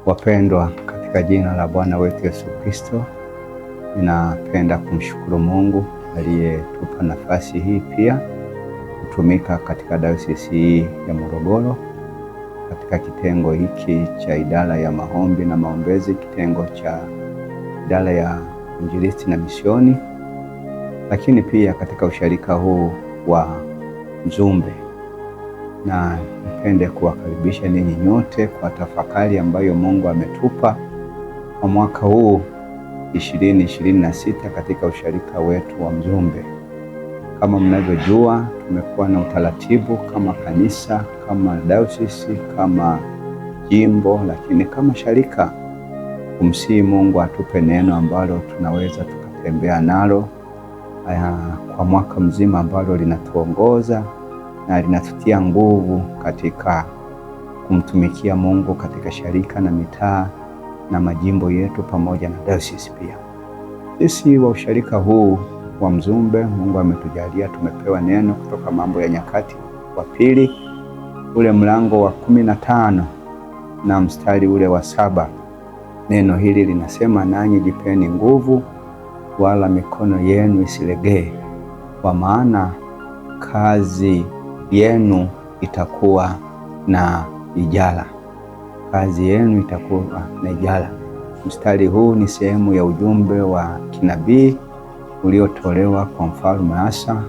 Wapendwa katika jina la Bwana wetu Yesu Kristo, ninapenda kumshukuru Mungu aliyetupa nafasi hii pia kutumika katika dayosisi hii ya Morogoro katika kitengo hiki cha idara ya maombi na maombezi, kitengo cha idara ya injilisti na misioni, lakini pia katika usharika huu wa Mzumbe. Na nipende kuwakaribisha ninyi nyote kwa tafakari ambayo Mungu ametupa kwa mwaka huu 2026 katika usharika wetu wa Mzumbe. Kama mnavyojua, tumekuwa na utaratibu kama kanisa, kama dayosisi, kama jimbo, lakini kama sharika kumsihi Mungu atupe neno ambalo tunaweza tukatembea nalo kwa mwaka mzima, ambalo linatuongoza na linatutia nguvu katika kumtumikia Mungu katika sharika na mitaa na majimbo yetu pamoja na dayosisi pia. Sisi wa usharika huu wa Mzumbe, Mungu ametujalia tumepewa neno kutoka Mambo ya Nyakati wa Pili ule mlango wa 15 na mstari ule wa 7. Neno hili linasema, nanyi jipeni nguvu wala mikono yenu isilegee, kwa maana kazi yenu itakuwa na ijara. Kazi yenu itakuwa na ijara. Mstari huu ni sehemu ya ujumbe wa kinabii uliotolewa kwa Mfalme Asa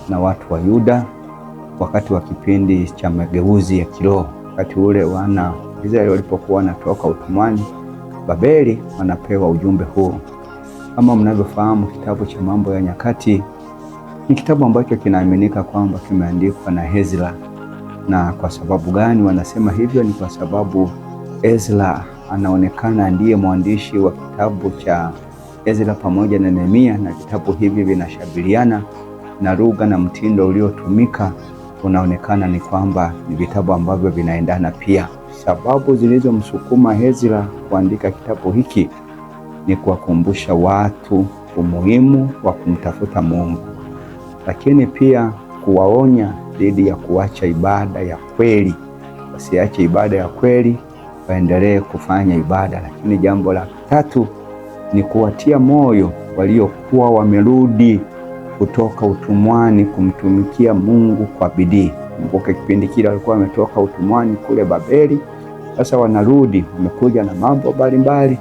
na watu wa Yuda wakati wa kipindi cha mageuzi ya kiroho. Wakati ule wana Israeli walipokuwa wanatoka utumwani Babeli, wanapewa ujumbe huu. Kama mnavyofahamu, kitabu cha Mambo ya Nyakati ni kitabu ambacho kinaaminika kwamba kimeandikwa na Ezra. Na kwa sababu gani wanasema hivyo? Ni kwa sababu Ezra anaonekana ndiye mwandishi wa kitabu cha Ezra pamoja na Nehemia, na vitabu hivi vinashabihiana na lugha na mtindo uliotumika. Unaonekana ni kwamba ni vitabu ambavyo vinaendana pia. Sababu zilizomsukuma Ezra kuandika kitabu hiki ni kuwakumbusha watu umuhimu wa kumtafuta Mungu, lakini pia kuwaonya dhidi ya kuacha ibada ya kweli. Wasiache ibada ya kweli, waendelee kufanya ibada. Lakini jambo la tatu ni kuwatia moyo waliokuwa wamerudi kutoka utumwani kumtumikia Mungu kwa bidii. Kumbuka kipindi kile walikuwa wametoka utumwani kule Babeli, sasa wanarudi, wamekuja na mambo mbalimbali,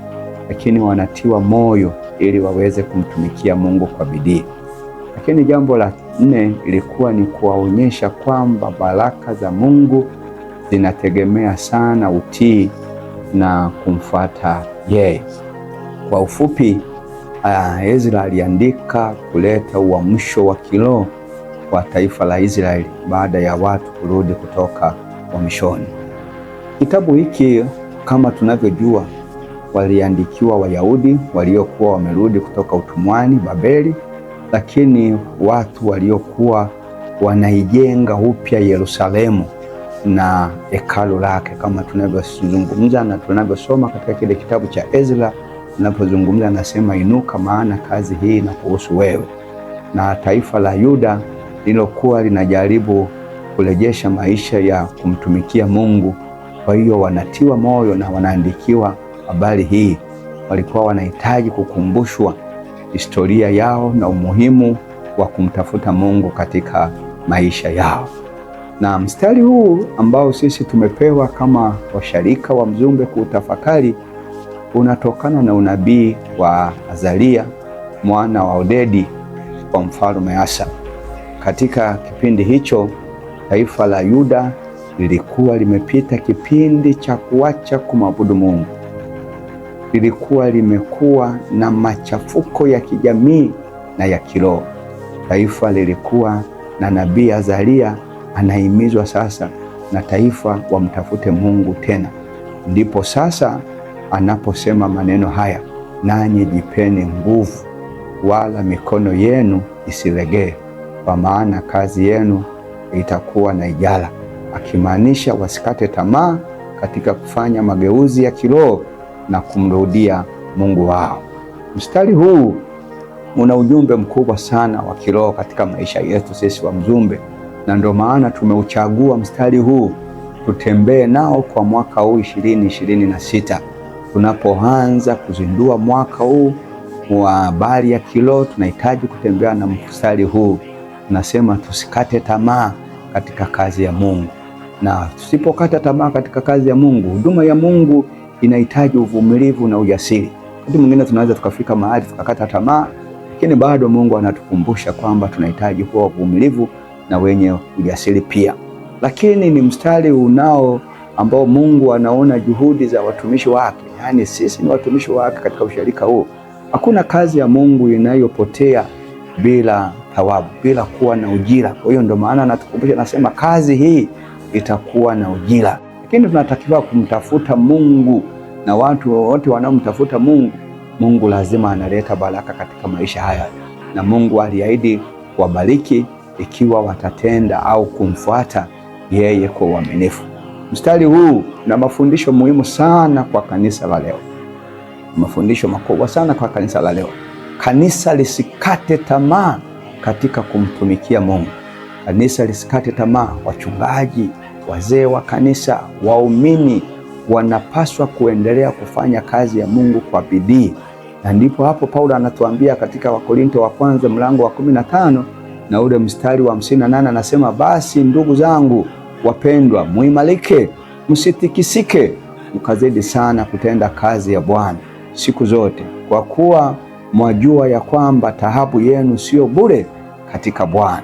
lakini wanatiwa moyo ili waweze kumtumikia Mungu kwa bidii. Lakini jambo la 4 ilikuwa ni kuwaonyesha kwamba baraka za Mungu zinategemea sana utii na kumfuata yeye. Kwa ufupi, Ezra aliandika kuleta uamsho wa kiroho kwa taifa la Israeli baada ya watu kurudi kutoka uhamishoni. Kitabu hiki kama tunavyojua, waliandikiwa Wayahudi waliokuwa wamerudi kutoka utumwani Babeli, lakini watu waliokuwa wanaijenga upya Yerusalemu na hekalu lake, kama tunavyozungumza na tunavyosoma katika kile kitabu cha Ezra. Tunapozungumza nasema, inuka, maana kazi hii inakuhusu wewe. Na taifa la Yuda lilokuwa linajaribu kurejesha maisha ya kumtumikia Mungu, kwa hiyo wanatiwa moyo na wanaandikiwa habari hii. Walikuwa wanahitaji kukumbushwa historia yao na umuhimu wa kumtafuta Mungu katika maisha yao. Na mstari huu ambao sisi tumepewa kama washarika wa Mzumbe kuutafakari unatokana na unabii wa Azaria mwana wa Odedi kwa Mfalme Asa. Katika kipindi hicho taifa la Yuda lilikuwa limepita kipindi cha kuacha kumwabudu Mungu. Lilikuwa limekuwa na machafuko ya kijamii na ya kiroho. Taifa lilikuwa na nabii Azaria anahimizwa sasa na taifa wamtafute Mungu tena. Ndipo sasa anaposema maneno haya, nanyi jipeni nguvu wala mikono yenu isilegee, kwa maana kazi yenu itakuwa na ijara. Akimaanisha wasikate tamaa katika kufanya mageuzi ya kiroho na kumrudia Mungu wao. Mstari huu una ujumbe mkubwa sana wa kiroho katika maisha yetu sisi wa Mzumbe, na ndio maana tumeuchagua mstari huu tutembee nao kwa mwaka huu 2026. tunapoanza kuzindua mwaka huu wa habari ya kiroho, tunahitaji kutembea na mstari huu. Tunasema tusikate tamaa katika kazi ya Mungu, na tusipokata tamaa katika kazi ya Mungu, huduma ya Mungu inahitaji uvumilivu na ujasiri. Wakati mwingine tunaweza tukafika mahali tukakata tamaa, lakini bado Mungu anatukumbusha kwamba tunahitaji kuwa wavumilivu na wenye ujasiri pia. Lakini ni mstari ambao Mungu anaona juhudi za watumishi wake, yaani sisi ni watumishi wake katika ushirika huu. Hakuna kazi ya Mungu inayopotea bila thawabu, bila kuwa na ujira. Kwa hiyo ndio maana anatukumbusha, nasema kazi hii itakuwa na ujira. Lakini tunatakiwa kumtafuta Mungu, na watu wote wanaomtafuta Mungu, Mungu lazima analeta baraka katika maisha haya, na Mungu aliahidi kuwabariki ikiwa watatenda au kumfuata yeye kwa uaminifu. Mstari huu na mafundisho muhimu sana kwa kanisa la leo. Mafundisho makubwa sana kwa kanisa la leo. Kanisa lisikate tamaa katika kumtumikia Mungu. Kanisa lisikate tamaa. Wachungaji, wazee wa kanisa, waumini wanapaswa kuendelea kufanya kazi ya Mungu kwa bidii. Na ndipo hapo Paulo anatuambia katika Wakorinto wa kwanza mlango wa 15 na ule mstari wa 58, anasema basi ndugu zangu wapendwa, muimarike, msitikisike, mkazidi sana kutenda kazi ya Bwana siku zote, kwa kuwa mwajua ya kwamba taabu yenu sio bure katika Bwana.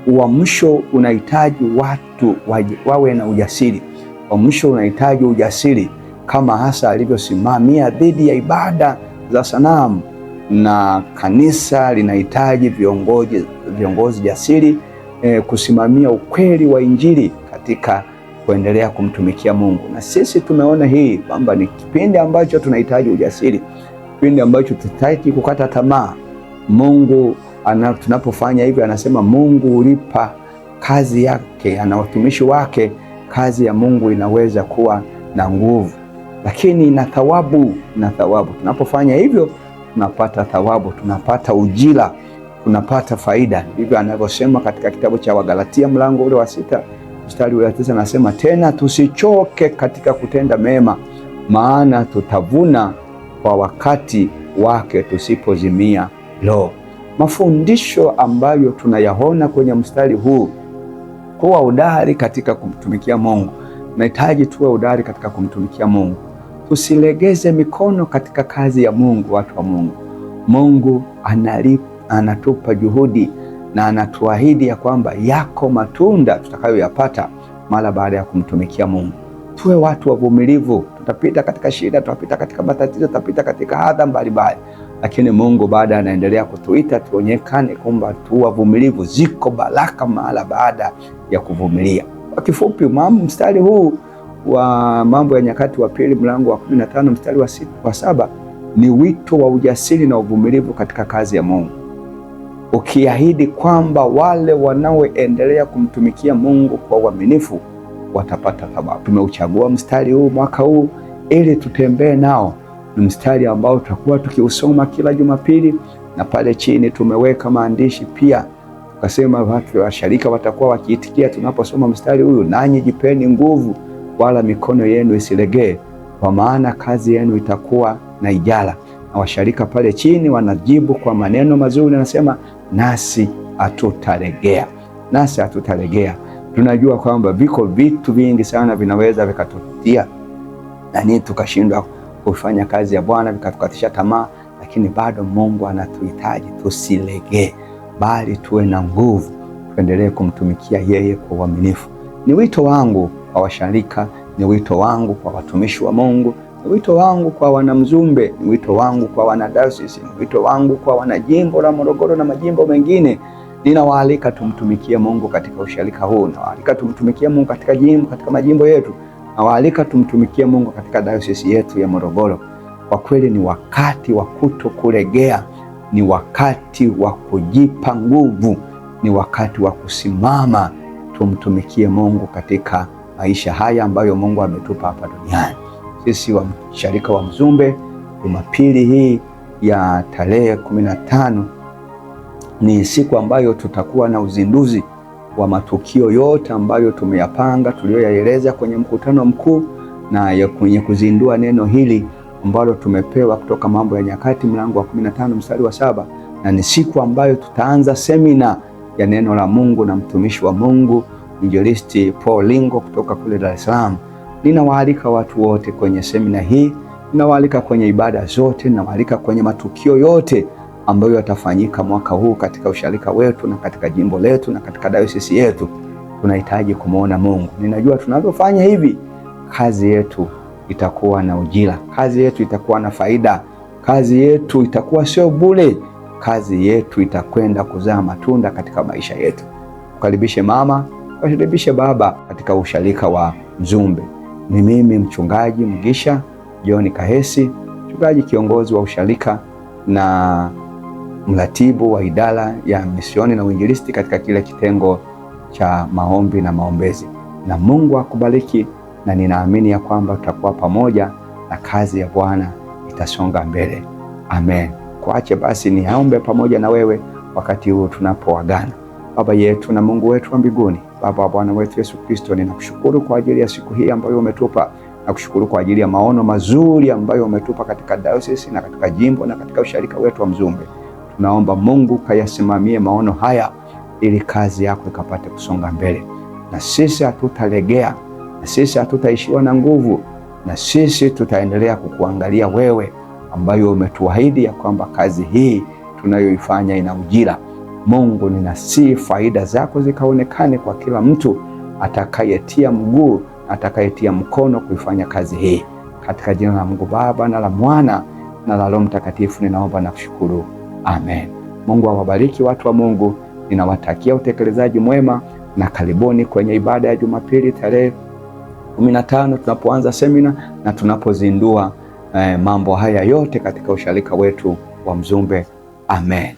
Uamsho unahitaji watu wawe na ujasiri. Uamsho unahitaji ujasiri, kama hasa alivyosimamia dhidi ya ibada za sanamu, na kanisa linahitaji viongozi jasiri kusimamia ukweli wa Injili katika kuendelea kumtumikia Mungu. Na sisi tumeona hii kwamba ni kipindi ambacho tunahitaji ujasiri, kipindi ambacho tutaki kukata tamaa. Mungu tunapofanya hivyo, anasema Mungu ulipa kazi yake na watumishi wake. Kazi ya Mungu inaweza kuwa na nguvu, lakini na thawabu. Tunapofanya hivyo tunapata thawabu, tunapata ujira, tunapata faida. Ndivyo anavyosema katika kitabu cha Wagalatia mlango ule wa 6 mstari wa 9, anasema tena tusichoke katika kutenda mema, maana tutavuna kwa wakati wake tusipozimia roho. Mafundisho ambayo tunayaona kwenye mstari huu, kuwa hodari katika kumtumikia Mungu. Tunahitaji tuwe hodari katika kumtumikia Mungu. Tusilegeze mikono katika kazi ya Mungu, watu wa Mungu. Mungu anatupa juhudi na anatuahidi ya kwamba yako matunda tutakayoyapata mara baada ya kumtumikia Mungu. Tuwe watu wavumilivu. Tutapita katika shida, tutapita katika matatizo, tutapita katika adha mbalimbali, lakini Mungu baada anaendelea kutuita tuonekane kwamba tu wavumilivu. Ziko baraka mara baada ya kuvumilia. Kwa kifupi, mstari huu wa Mambo ya Nyakati wa Pili mlango wa 15 mstari wa 7 ni wito wa ujasiri na uvumilivu katika kazi ya Mungu, ukiahidi kwamba wale wanaoendelea kumtumikia Mungu kwa uaminifu watapata thawabu. Tumeuchagua mstari huu mwaka huu ili tutembee nao. Ni mstari ambao tutakuwa tukiusoma kila Jumapili, na pale chini tumeweka maandishi pia, tukasema watu wa sharika watakuwa wakiitikia tunaposoma mstari huu, nanyi jipeni nguvu wala mikono yenu isilegee, kwa maana kazi yenu itakuwa na ijara. Na washarika pale chini wanajibu kwa maneno mazuri, anasema nasi hatutalegea. Nasi hatutalegea. Tunajua kwamba viko vitu vingi sana vinaweza vikatutia nani tukashindwa kufanya kazi ya Bwana, vikatukatisha tamaa, lakini bado Mungu anatuhitaji tusilegee, bali tuwe na nguvu, tuendelee kumtumikia yeye kwa uaminifu. Ni wito wangu kwa washarika, ni wito wangu kwa watumishi wa Mungu, ni wito wangu kwa wanamzumbe, ni wito wangu kwa wanadayosisi, ni wito wangu kwa wanajimbo la Morogoro na majimbo mengine. Ninawaalika tumtumikie Mungu katika usharika huu, nawaalika tumtumikie Mungu katika majimbo yetu, nawaalika tumtumikie Mungu katika dayosisi yetu ya Morogoro. Kwa kweli ni wakati wa kutokulegea, ni wakati wa kujipa nguvu, ni wakati wa kusimama tumtumikie Mungu katika maisha haya ambayo Mungu ametupa hapa duniani. Sisi wa sharika wa Mzumbe, Jumapili hii ya tarehe 15 ni siku ambayo tutakuwa na uzinduzi wa matukio yote ambayo tumeyapanga, tuliyoyaeleza kwenye mkutano mkuu, na kwenye kuzindua neno hili ambalo tumepewa kutoka Mambo ya Nyakati mlango wa 15 mstari wa 7, na ni siku ambayo tutaanza semina ya neno la Mungu na mtumishi wa Mungu Mwinjilisti Paul Lingo kutoka kule Dar es Salaam. Ninawaalika watu wote kwenye semina hii, ninawaalika kwenye ibada zote, ninawaalika kwenye matukio yote ambayo yatafanyika mwaka huu katika usharika wetu na katika jimbo letu na katika dayosisi yetu. Tunahitaji kumwona Mungu. Ninajua tunavyofanya hivi, kazi yetu itakuwa na ujira, kazi yetu itakuwa na faida, kazi yetu itakuwa sio bure, kazi yetu itakwenda kuzaa matunda katika maisha yetu. Ukaribishe mama, ukaribishe baba katika usharika wa Mzumbe. Ni mimi mchungaji Mugisha John Kahesi, mchungaji kiongozi wa usharika na mratibu wa idara ya misioni na uinjilisti katika kile kitengo cha maombi na maombezi. Na Mungu akubariki, na ninaamini ya kwamba tutakuwa pamoja na kazi ya Bwana itasonga mbele. Amen. Kuache basi niombe pamoja na wewe wakati huu tunapoagana. Baba yetu na Mungu wetu wa mbinguni, Baba wa Bwana wetu Yesu Kristo, ninakushukuru kwa ajili ya siku hii ambayo umetupa. Nakushukuru kwa ajili ya maono mazuri ambayo umetupa katika dayosisi na katika jimbo na katika usharika wetu wa Mzumbe. Tunaomba Mungu kayasimamie maono haya ili kazi yako ikapate kusonga mbele, na sisi hatutalegea, na sisi hatutaishiwa na nguvu, na sisi tutaendelea kukuangalia wewe, ambayo umetuahidi ya kwamba kazi hii tunayoifanya ina ujira. Mungu, ninasihi faida zako zikaonekane kwa kila mtu atakayetia mguu, atakayetia mkono kuifanya kazi hii. Katika jina la Mungu Baba na la Mwana na la Roho Mtakatifu ninaomba na kushukuru. Amen. Mungu awabariki watu wa Mungu. Ninawatakia utekelezaji mwema, na karibuni kwenye ibada ya Jumapili tarehe 15 tunapoanza semina na tunapozindua mambo haya yote katika usharika wetu wa Mzumbe. Amen.